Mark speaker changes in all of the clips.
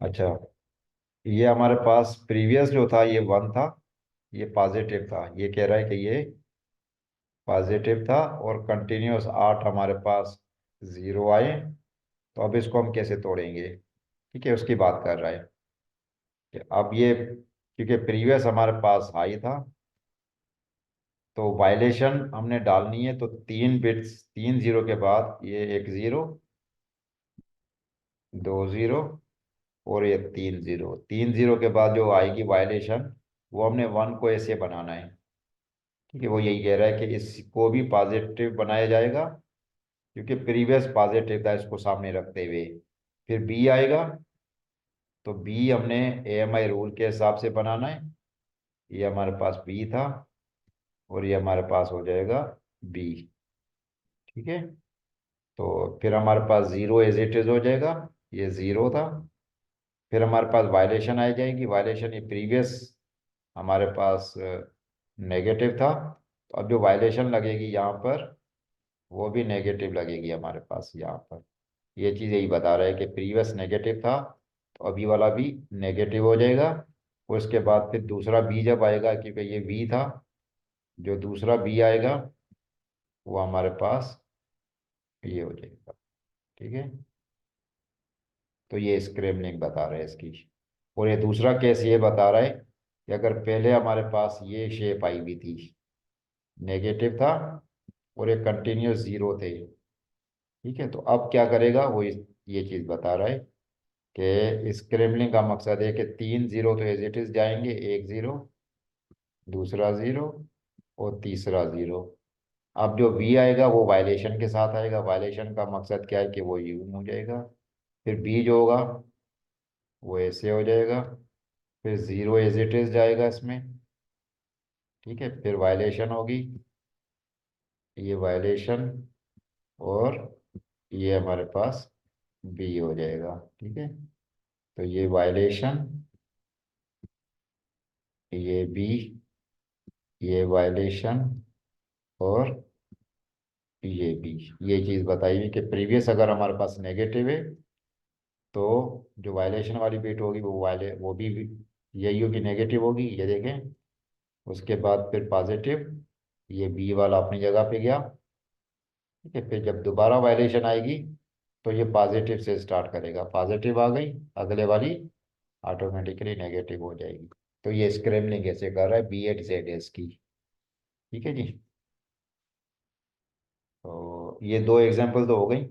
Speaker 1: अच्छा, ये हमारे पास प्रीवियस जो था ये 1 था, ये पॉजिटिव था, ये कह रहा है कि ये पॉजिटिव था, और कंटिन्यूस 8 हमारे पास 0 आए। तो अब इसको हम कैसे तोड़ेंगे, ठीक है, उसकी बात कर रहा है कि अब ये, क्योंकि प्रीवियस हमारे पास हाई था, तो वायलेशन हमने डालनी है, तो 3 बिट्स, 3 0 के बाद ये 1 0, 2 0, और ये 3 0, 3 0 के बाद जो आएगी वायलेशन, वो हमने 1 को ऐसे बनाना है। ठीक है, वो यही कह रहा है कि इसको भी पॉजिटिव बनाया जाएगा, क्योंकि प्रीवियस पॉजिटिव था, इसको सामने रखते हुए। फिर बी आएगा, तो बी हमने AMI रूल के हिसाब से बनाना है। ये हमारे पास बी था, और ये हमारे पास हो जाएगा बी। ठीक है, तो फिर हमारे पास 0 एज इट इज हो जाएगा, ये 0 था। फिर हमारे पास वायलेशन आ जाएगी, वायलेशन ये प्रीवियस हमारे पास नेगेटिव था, तो अब जो वायलेशन लगेगी यहाँ पर, वो भी नेगेटिव लगेगी हमारे पास यहाँ पर। ये चीज़ यही बता रहा है कि प्रीवियस नेगेटिव था, तो अभी वाला भी नेगेटिव हो जाएगा। उसके बाद फिर दूसरा बी जब आएगा, क्योंकि ये बी था, जो दूसरा बी आएगा वो हमारे पास ये हो जाएगा। ठीक है, तो ये स्क्रैम्बलिंग बता रहा है इसकी। और ये दूसरा केस ये बता रहा है कि अगर पहले हमारे पास ये शेप आई हुई थी, नेगेटिव था, और ये कंटिन्यूस 0 थे, ठीक है, तो अब क्या करेगा वो ये चीज़ बता रहा है कि स्क्रैम्बलिंग का मकसद है कि 3 0 तो एज इट इज जाएंगे, 1 0, दूसरा 0, और तीसरा 0। अब जो बी आएगा वो वायलेशन के साथ आएगा, वायलेशन का मकसद क्या है कि वो यूं हो जाएगा। फिर बी जो होगा वो ऐसे हो जाएगा, फिर 0 एज इट इज जाएगा इसमें। ठीक है, फिर वायलेशन होगी, ये वायलेशन, और ये हमारे पास बी हो जाएगा। ठीक है, तो ये वायलेशन, ये बी, ये वायलेशन, और ये बी। ये चीज़ बताई हुई कि प्रीवियस अगर हमारे पास नेगेटिव है, तो जो वायलेशन वाली बिट होगी वो भी यही होगी, नेगेटिव होगी, ये देखें। उसके बाद फिर पॉजिटिव, ये बी वाला अपनी जगह पे गया। ठीक है, फिर जब दोबारा वायलेशन आएगी, तो ये पॉजिटिव से स्टार्ट करेगा, पॉजिटिव आ गई, अगले वाली ऑटोमेटिकली नेगेटिव हो जाएगी। तो ये स्क्रैम्बलिंग ऐसे कर रहा है B8ZS की। ठीक है जी, तो ये 2 एग्जांपल तो हो गई,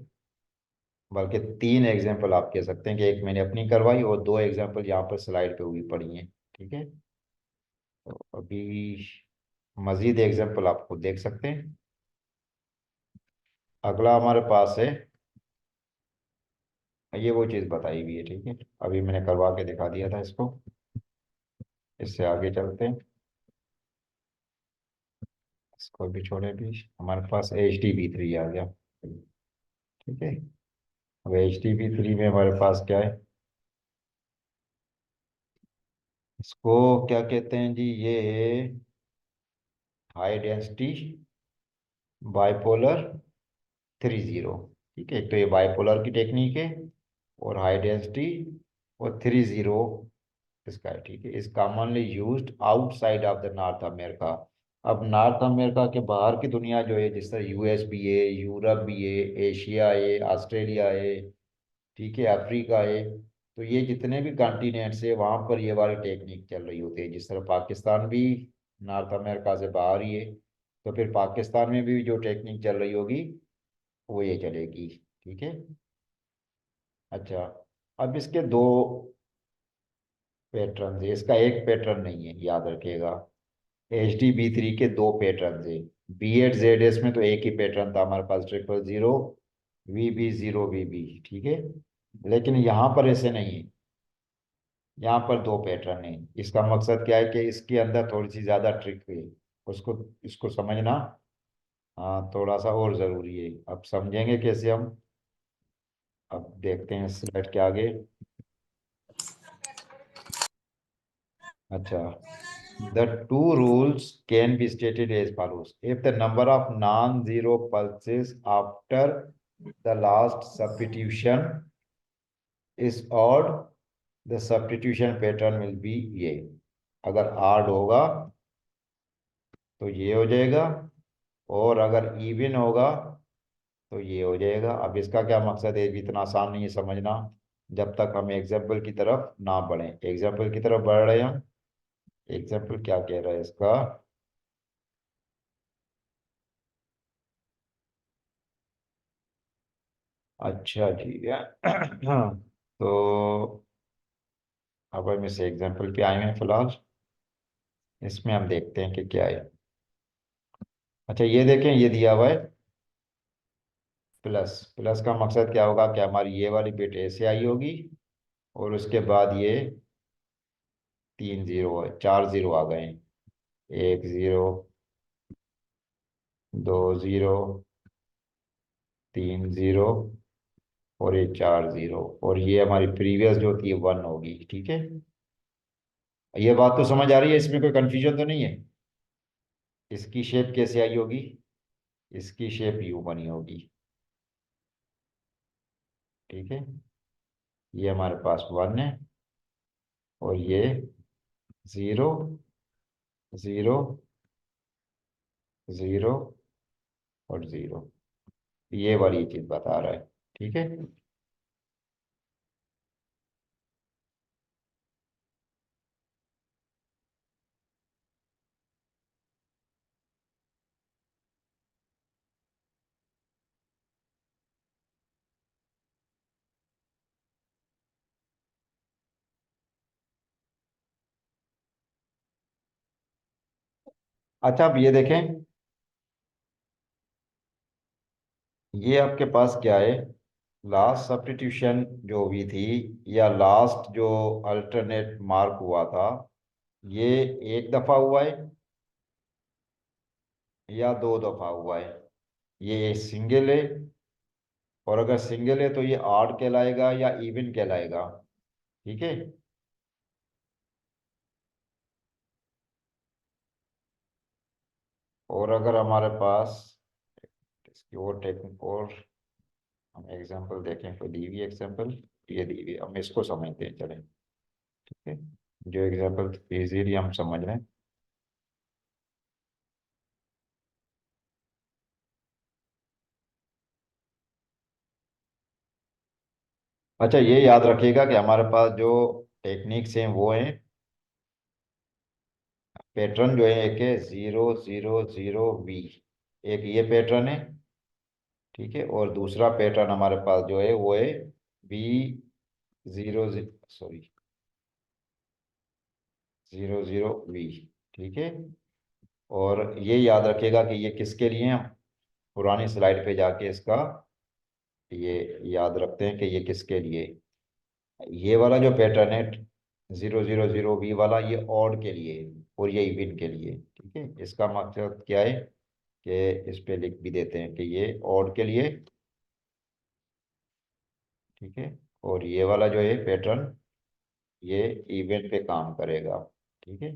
Speaker 1: बल्कि 3 एग्जांपल आप कह सकते हैं कि एक मैंने अपनी करवाई, और 2 एग्जांपल यहाँ पर स्लाइड पे हुई पड़ी हैं। ठीक है, तो अभी मजीद एग्जांपल आप खुद देख सकते हैं। अगला हमारे पास है, ये वो चीज़ बताई हुई है। ठीक है, अभी मैंने करवा के दिखा दिया था इसको, इससे आगे चलते हैं। इसको भी छोड़े, भी हमारे पास HTV3 आ गया। ठीक है, अब HTV3 में हमारे पास क्या है, इसको क्या कहते हैं जी, ये हाई डेंसिटी बाइपोलर 3 0। ठीक है, तो ये बाइपोलर की टेक्निक है, और हाई डेंसिटी और 3 0 इसका है। ठीक है, is commonly used outside of the north America. अब नॉर्थ अमेरिका के बाहर की दुनिया जो है, जिस तरह US भी है, यूरोप भी है, एशिया है, ऑस्ट्रेलिया है, ठीक है, अफ्रीका है, तो ये जितने भी कॉन्टिनेंट्स है वहाँ पर ये वाली टेक्निक चल रही होती है। जिस तरह पाकिस्तान भी नॉर्थ अमेरिका से बाहर ही है, तो फिर पाकिस्तान में भी जो टेक्निक चल रही होगी वो ये चलेगी। ठीक है, अच्छा, अब इसके 2 पैटर्न है, इसका एक पैटर्न नहीं है, याद रखिएगा। HTV3 के 2 पैटर्न है। B8ZS में तो एक ही पैटर्न था हमारे पास, 000 VB0 VB। ठीक है, लेकिन यहाँ पर ऐसे नहीं है, यहाँ पर 2 पैटर्न है। इसका मकसद क्या है कि इसके अंदर थोड़ी सी ज्यादा ट्रिक है, उसको इसको समझना हाँ थोड़ा सा और जरूरी है। अब समझेंगे कैसे हम, अब देखते हैं स्लाइड के आगे। अच्छा, the two rules can be stated as follows: if the number of non-zero pulses after the last substitution is odd, the substitution pattern will be ये। अगर आड होगा तो ये हो जाएगा, और अगर इवन होगा तो ये हो जाएगा। अब इसका क्या मकसद है, इतना आसान नहीं है समझना जब तक हम एग्जाम्पल की तरफ ना बढ़े। एग्जाम्पल की तरफ बढ़ रहे हैं हम। एग्जाम्पल क्या कह रहा है इसका। अच्छा जी हाँ, तो अब हम इस एग्जाम्पल पे आए हैं फिलहाल। इसमें हम देखते हैं कि क्या है। अच्छा ये देखें, ये दिया हुआ है प्लस। प्लस का मकसद क्या होगा कि हमारी ये वाली बिट ऐसे आई होगी, और उसके बाद ये 3 जीरो है, 4 जीरो आ गए हैं। 1 जीरो, 2 जीरो, 3 जीरो, और ये 4 जीरो। और ये हमारी प्रीवियस जो थी 1 होगी, ठीक है। ये बात तो समझ आ रही है, इसमें कोई कंफ्यूजन तो नहीं है। इसकी शेप कैसे आई होगी, इसकी शेप यू बनी होगी, ठीक है। ये हमारे पास 1 है, और ये 0, 0, 0, और 0। ये वाली चीज बता रहा है, ठीक है। अच्छा अब ये देखें, ये आपके पास क्या है, लास्ट सब्स्टिट्यूशन जो हुई थी, या लास्ट जो अल्टरनेट मार्क हुआ था, ये एक दफा हुआ है या 2 दफा हुआ है। ये सिंगल है, और अगर सिंगल है तो ये ऑड कहलाएगा या इवन कहलाएगा, ठीक है। और अगर हमारे पास इसकी और टेक्निक, और हम एग्जांपल देखें, कोई दी हुई एग्जांपल, ये दी हुई, हम इसको समझते हैं चलें, ठीक है। जो एग्जांपल इजीली हम समझ रहे हैं। अच्छा ये याद रखिएगा कि हमारे पास जो टेक्निक्स हैं वो हैं, पैटर्न जो है, एक है 0, 0, 0, V, एक ये पैटर्न है, ठीक है। और दूसरा पैटर्न हमारे पास जो है वो है B 0, सॉरी, 0, 0, V, ठीक है। और ये याद रखिएगा कि ये किसके लिए हैं, पुरानी स्लाइड पे जाके इसका ये याद रखते हैं कि ये किसके लिए। ये वाला जो पैटर्न है 0, 0, 0, V वाला, ये ऑड के लिए है, और ये इवन के लिए, ठीक है। इसका मकसद क्या है कि इस पे लिख भी देते हैं कि ये ऑड के लिए, ठीक है। और ये वाला जो है पैटर्न, ये इवन पे काम करेगा, ठीक है।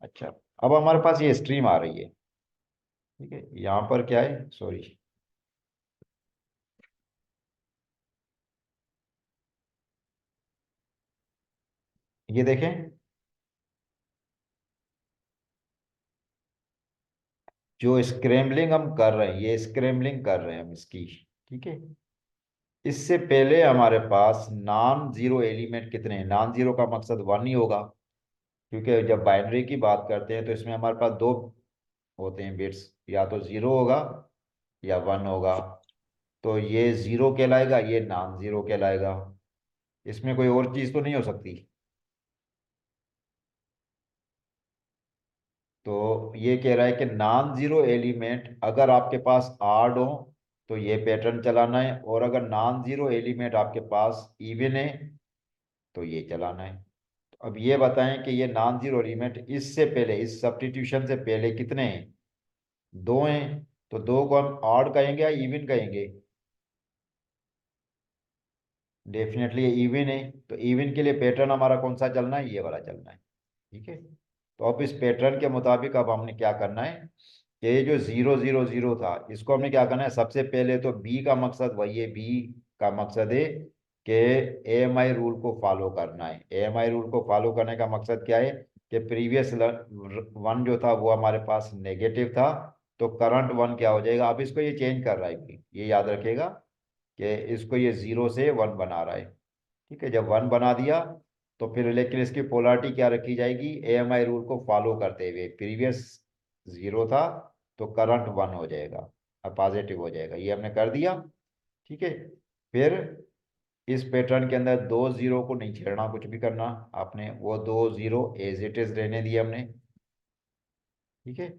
Speaker 1: अच्छा अब हमारे पास ये स्ट्रीम आ रही है, ठीक है। यहाँ पर क्या है, सॉरी, ये देखें, जो स्क्रैम्बलिंग हम कर रहे हैं, ये स्क्रैम्बलिंग कर रहे हैं हम इसकी, ठीक है। इससे पहले हमारे पास नॉन जीरो एलिमेंट कितने हैं, नॉन जीरो का मकसद 1 ही होगा, क्योंकि जब बाइनरी की बात करते हैं तो इसमें हमारे पास दो होते हैं बिट्स, या तो 0 होगा या 1 होगा। तो ये 0 कहलाएगा, ये नॉन जीरो कहलाएगा। इसमें कोई और चीज़ तो नहीं हो सकती। तो ये कह रहा है कि नॉन जीरो एलिमेंट अगर आपके पास आड हो तो ये पैटर्न चलाना है, और अगर नॉन जीरो एलिमेंट आपके पास इवन है तो ये चलाना है। तो अब ये बताएं कि ये नॉन जीरो एलिमेंट इससे पहले, इस सब्स्टिट्यूशन से पहले कितने हैं, 2 हैं। तो 2 को हम ऑड कहेंगे या इवन कहेंगे, डेफिनेटली ये इवन है। तो इवन के लिए पैटर्न हमारा कौन सा चलना है, ये वाला चलना है, ठीक है। तो अब इस पैटर्न के मुताबिक अब हमने क्या करना है, कि ये जो 0, 0, 0 था, इसको हमने क्या करना है, सबसे पहले तो बी का मकसद वही है, बी का मकसद है कि AMI रूल को फॉलो करना है। AMI रूल को फॉलो करने का मकसद क्या है कि प्रीवियस वन जो था वो हमारे पास नेगेटिव था, तो करंट वन क्या हो जाएगा। अब इसको ये चेंज कर रहा है, ये याद रखिएगा कि इसको ये जीरो से वन बना रहा है। ठीक है, जब वन बना दिया तो फिर लेकिन इसकी पोलैरिटी क्या रखी जाएगी, AMI रूल को फॉलो करते हुए। प्रीवियस जीरो था तो करंट वन हो जाएगा, अब पॉजिटिव हो जाएगा, ये हमने कर दिया। ठीक है, फिर इस पैटर्न के अंदर दो जीरो को नहीं छेड़ना, कुछ भी करना आपने, वो दो जीरो एज इट इज रहने दिए हमने। ठीक है,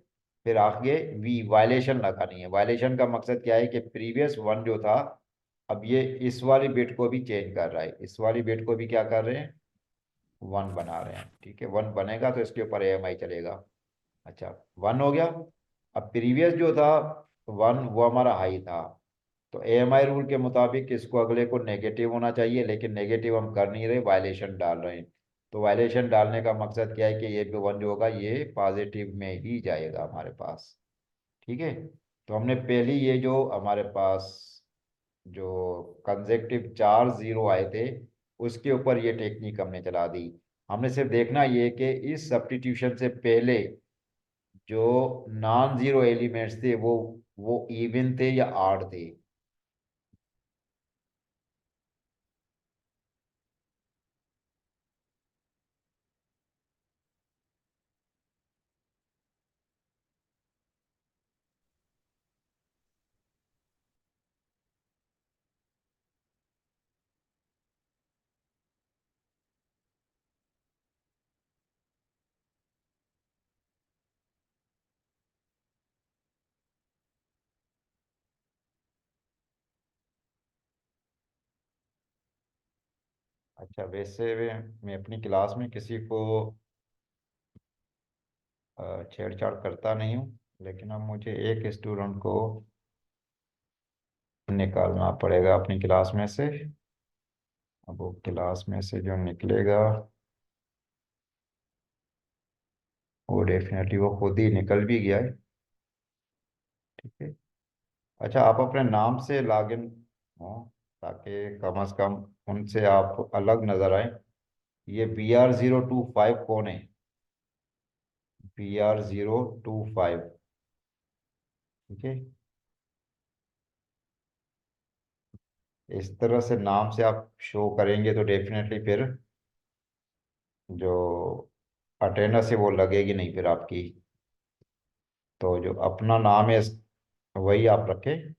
Speaker 1: फिर आगे वी वायलेशन लगानी है। वायलेशन का मकसद क्या है कि प्रीवियस वन जो था, अब ये इस वाली बिट को भी चेंज कर रहा है, इस वाली बिट को भी क्या कर रहे हैं, वन बना रहे हैं। ठीक है, वन बनेगा तो इसके ऊपर AMI चलेगा। अच्छा, वन हो गया। अब प्रीवियस जो था वन, वो हमारा हाई था, तो AMI रूल के मुताबिक इसको अगले को नेगेटिव होना चाहिए, लेकिन नेगेटिव हम कर नहीं रहे, वायलेशन डाल रहे हैं। तो वायलेशन डालने का मकसद क्या है कि ये जो वन जो होगा ये पॉजिटिव में ही जाएगा हमारे पास। ठीक है, तो हमने पहली ये जो हमारे पास जो कंजेक्टिव चार जीरो आए थे, उसके ऊपर ये टेक्निक हमने चला दी। हमने सिर्फ देखना ये कि इस सब्स्टिट्यूशन से पहले जो नॉन जीरो एलिमेंट्स थे वो इवन थे या आड थे। अच्छा, वैसे मैं अपनी क्लास में किसी को छेड़छाड़ करता नहीं हूँ, लेकिन अब मुझे एक स्टूडेंट को निकालना पड़ेगा अपनी क्लास में से। अब वो क्लास में से जो निकलेगा वो डेफिनेटली वो खुद ही निकल भी गया है। ठीक है, अच्छा आप अपने नाम से लॉगिन हो, ताकि कम से कम उनसे आप अलग नजर आए। ये BR025 कौन है, BR025। ठीक है, इस तरह से नाम से आप शो करेंगे तो डेफिनेटली फिर जो अटेंडेंस है वो लगेगी नहीं फिर आपकी। तो जो अपना नाम है वही आप रखें।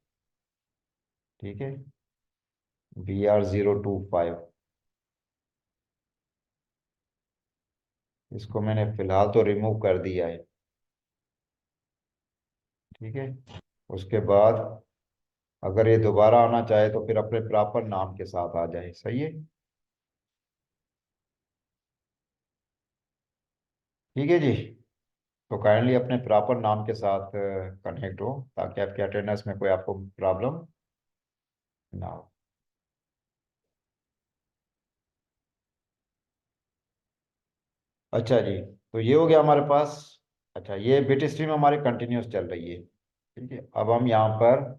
Speaker 1: ठीक है, BR025, इसको मैंने फिलहाल तो रिमूव कर दिया है। ठीक है, उसके बाद अगर ये दोबारा आना चाहे तो फिर अपने प्रॉपर नाम के साथ आ जाए। सही है, ठीक है जी। तो काइंडली अपने प्रॉपर नाम के साथ कनेक्ट हो, ताकि आपके अटेंडेंस में कोई आपको प्रॉब्लम ना हो। अच्छा जी, तो ये हो गया हमारे पास। अच्छा, ये बिट स्ट्रीम हमारी कंटिन्यूस चल रही है। ठीक है, अब हम यहाँ पर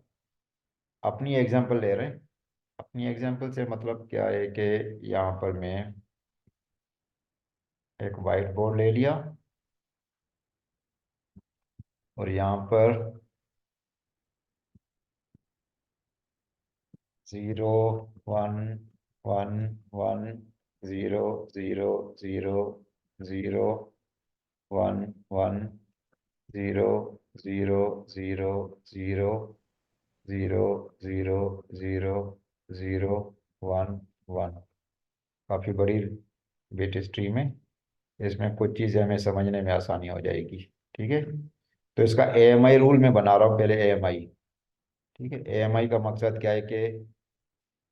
Speaker 1: अपनी एग्जांपल ले रहे हैं। अपनी एग्जांपल से मतलब क्या है कि यहाँ पर मैं एक वाइट बोर्ड ले लिया, और यहाँ पर 0 1 1 0 0 0 0 0 1 1 0 0 0 0 0 1 1। काफ़ी बड़ी बिट स्ट्रीम है, इसमें कुछ चीज़ें हमें समझने में आसानी हो जाएगी। ठीक है, तो इसका AMI रूल मैं बना रहा हूँ पहले। AMI, ठीक है, AMI का मकसद क्या है कि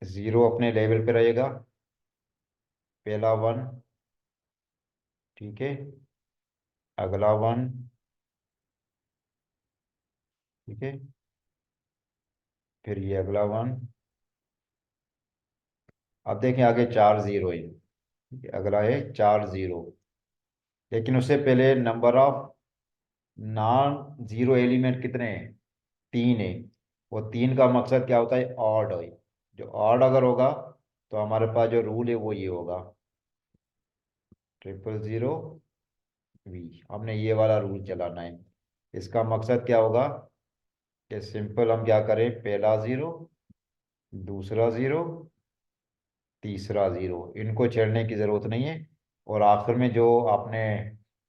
Speaker 1: जीरो अपने लेवल पे रहेगा, पहला वन। ठीक है, अगला वन। ठीक है, फिर ये अगला वन। अब देखें आगे चार जीरो है। ठीक है, अगला है चार जीरो, लेकिन उससे पहले number of non zero element कितने हैं, तीन है। वो तीन का मकसद क्या होता है, ऑड है। जो ऑड अगर होगा तो हमारे पास जो रूल है वो ये होगा, 000 वी। हमने ये वाला रूल चलाना है। इसका मकसद क्या होगा कि सिंपल हम क्या करें, पहला जीरो, दूसरा जीरो, तीसरा जीरो, इनको छेड़ने की जरूरत नहीं है। और आखिर में जो आपने,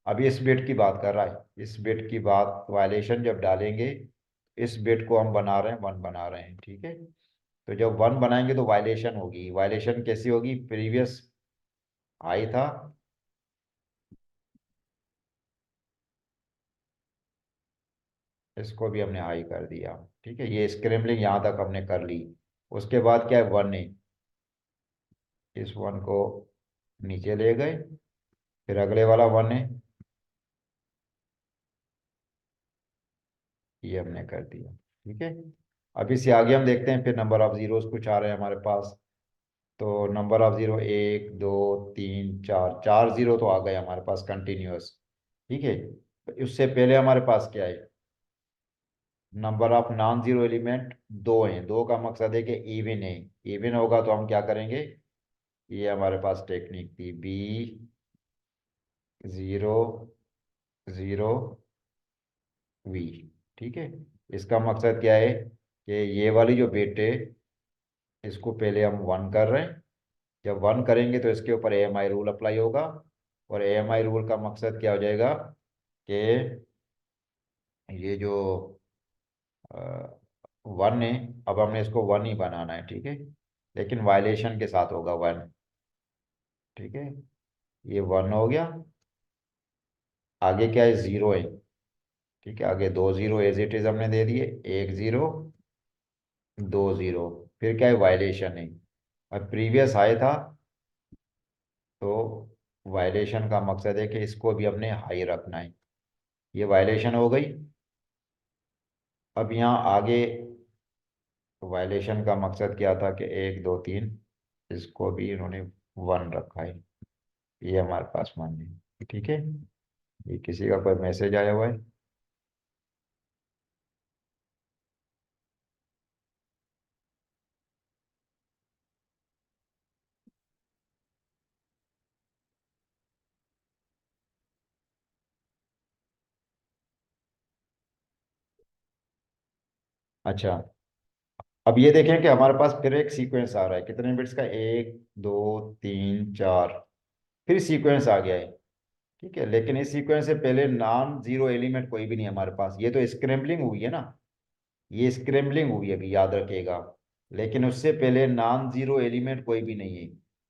Speaker 1: अभी इस बिट की बात कर रहा है, इस बिट की बात, वायलेशन जब डालेंगे, इस बिट को हम बना रहे हैं, वन बना रहे हैं, ठीक है। तो जब वन बनाएंगे तो वायलेशन होगी। वायलेशन कैसी होगी, प्रीवियस हाई था, इसको भी हमने हाई कर दिया, ठीक है। ये स्क्रैम्बलिंग यहाँ तक हमने कर ली। उसके बाद क्या है, वन है, इस वन को नीचे ले गए, फिर अगले वाला वन है, ये हमने कर दिया, ठीक है। अब इससे आगे हम देखते हैं, फिर नंबर ऑफ जीरोस कुछ आ रहे हैं हमारे पास। तो नंबर ऑफ जीरो, एक, दो, तीन, चार, चार जीरो तो आ गए हमारे पास कंटिन्यूअस, ठीक है। तो उससे पहले हमारे पास क्या है, number of non zero element दो हैं। दो का मकसद है कि इवन है। इवन होगा तो हम क्या करेंगे, ये हमारे पास टेक्निक थी, बी जीरो, जीरो, वी, ठीक है। इसका मकसद क्या है कि ये वाली जो बिट है, इसको पहले हम वन कर रहे हैं। जब वन करेंगे तो इसके ऊपर AMI रूल अप्लाई होगा। और AMI रूल का मकसद क्या हो जाएगा कि ये जो वन है, अब हमने इसको वन ही बनाना है, ठीक है। लेकिन वायलेशन के साथ होगा वन, ठीक है। ये वन हो गया। आगे क्या है, जीरो है, ठीक है। आगे दो जीरो एज इट इज हमने दे दिए, एक जीरो, दो जीरो, फिर क्या है, वायलेशन है। अब प्रीवियस हाई था, तो वायलेशन का मकसद है कि इसको भी हमने हाई रखना है। ये वायलेशन हो गई। अब यहाँ आगे वायलेशन का मकसद क्या था कि एक, दो, तीन, इसको भी इन्होंने वन रखा है। ये हमारे पास वन है, ठीक है। ये किसी का कोई मैसेज आया हुआ है? अच्छा, अब ये देखें कि हमारे पास फिर एक सीक्वेंस आ रहा है, कितने बिट्स का, एक, दो, तीन, चार, फिर सीक्वेंस आ गया है, ठीक है। लेकिन इस सीक्वेंस से पहले नॉन जीरो एलिमेंट कोई भी नहीं है हमारे पास। ये तो स्क्रैम्बलिंग हुई है ना, ये स्क्रैम्बलिंग हुई है, अभी याद रखिएगा। लेकिन उससे पहले नॉन जीरो एलिमेंट कोई भी नहीं है।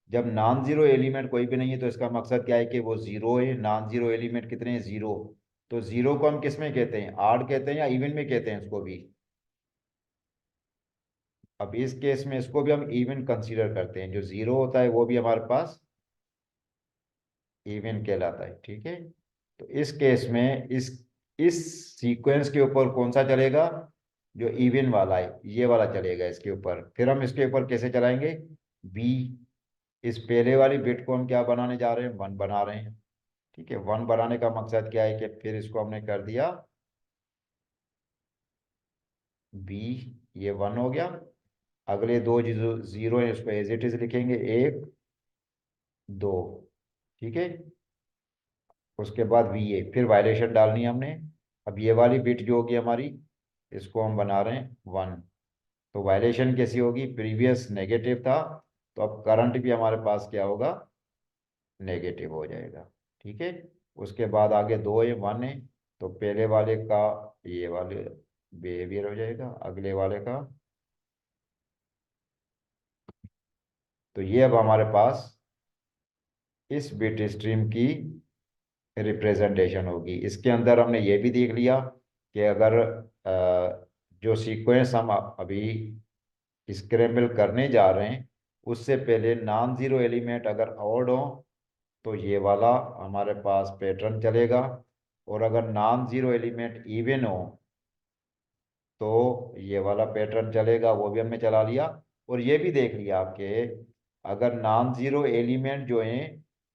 Speaker 1: जब नॉन जीरो एलिमेंट कोई भी नहीं है तो इसका मकसद क्या है कि वो जीरो है। नॉन जीरो एलिमेंट कितने हैं, जीरो। तो जीरो को हम किस में कहते हैं, आड कहते हैं या इवन में कहते हैं इसको भी। अब इस केस में इसको भी हम इवन कंसीडर करते हैं। जो जीरो होता है वो भी हमारे पास इवन कहलाता है, ठीक है। तो इस केस में इस सीक्वेंस के ऊपर कौन सा चलेगा, जो इवन वाला है, ये वाला चलेगा इसके ऊपर। फिर हम इसके ऊपर कैसे चलाएंगे, बी, इस पहले वाली बिट को हम क्या बनाने जा रहे हैं, वन बना रहे हैं, ठीक है। वन बनाने का मकसद क्या है कि फिर इसको हमने कर दिया बी, ये वन हो गया। अगले दो जीरो जीरो है, उसको एज इट इज लिखेंगे, एक, दो, ठीक है। उसके बाद वी ए, फिर वायलेशन डालनी है हमने। अब ये वाली बिट जो होगी हमारी, इसको हम बना रहे हैं वन। तो वायलेशन कैसी होगी, प्रीवियस नेगेटिव था, तो अब करंट भी हमारे पास क्या होगा, नेगेटिव हो जाएगा, ठीक है। उसके बाद आगे दो है, वन है, तो पहले वाले का ये वाले बिहेवियर हो जाएगा, अगले वाले का। तो ये अब हमारे पास इस बिट स्ट्रीम की रिप्रेजेंटेशन होगी। इसके अंदर हमने ये भी देख लिया कि अगर जो सीक्वेंस हम अभी स्क्रैम्बल करने जा रहे हैं, उससे पहले नॉन जीरो एलिमेंट अगर ऑड हो तो ये वाला हमारे पास पैटर्न चलेगा। और अगर नॉन जीरो एलिमेंट इवन हो तो ये वाला पैटर्न चलेगा, वो भी हमने चला लिया। और ये भी देख लिया आपके, अगर नॉन जीरो एलिमेंट जो है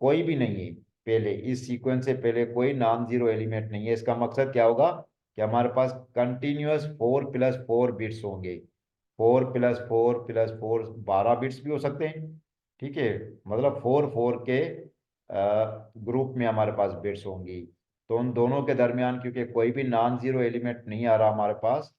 Speaker 1: कोई भी नहीं है, पहले इस सीक्वेंस से पहले कोई नॉन जीरो एलिमेंट नहीं है, इसका मकसद क्या होगा कि हमारे पास कंटिन्यूअस 4 + 4 बिट्स होंगे। 4 + 4 + 4, 12 बिट्स भी हो सकते हैं। ठीक है, मतलब 4 4 के ग्रुप में हमारे पास बिट्स होंगी। तो उन दोनों के दरमियान क्योंकि कोई भी नॉन जीरो एलिमेंट नहीं आ रहा हमारे पास,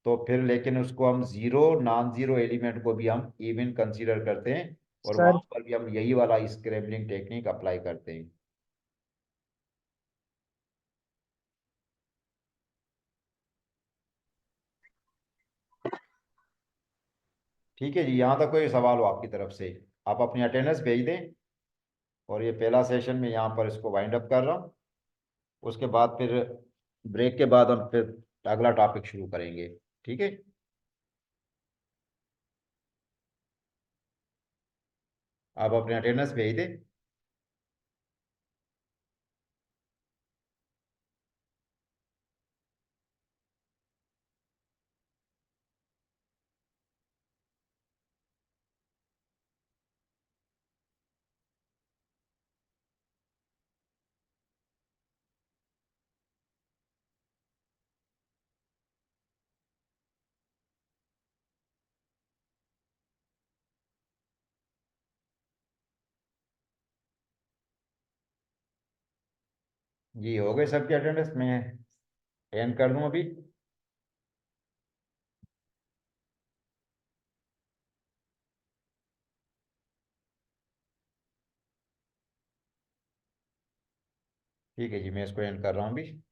Speaker 1: तो फिर लेकिन उसको हम जीरो नॉन जीरो एलिमेंट को भी हम इवन कंसीडर करते हैं, और
Speaker 2: सर
Speaker 1: वहां पर भी हम यही वाला स्क्रैम्बलिंग टेक्निक अप्लाई करते हैं। ठीक है जी, यहाँ तक कोई सवाल हो आपकी तरफ से? आप अपनी अटेंडेंस भेज दें, और ये पहला सेशन में यहाँ पर इसको वाइंड अप कर रहा हूँ। उसके बाद फिर ब्रेक के बाद हम फिर अगला टॉपिक शुरू करेंगे। ठीक है। आप अपने अटेंडेंस भेज दें। जी हो गए सबके अटेंडेंस में? एंड कर दूं अभी? ठीक है जी, मैं इसको एंड कर रहा हूँ अभी।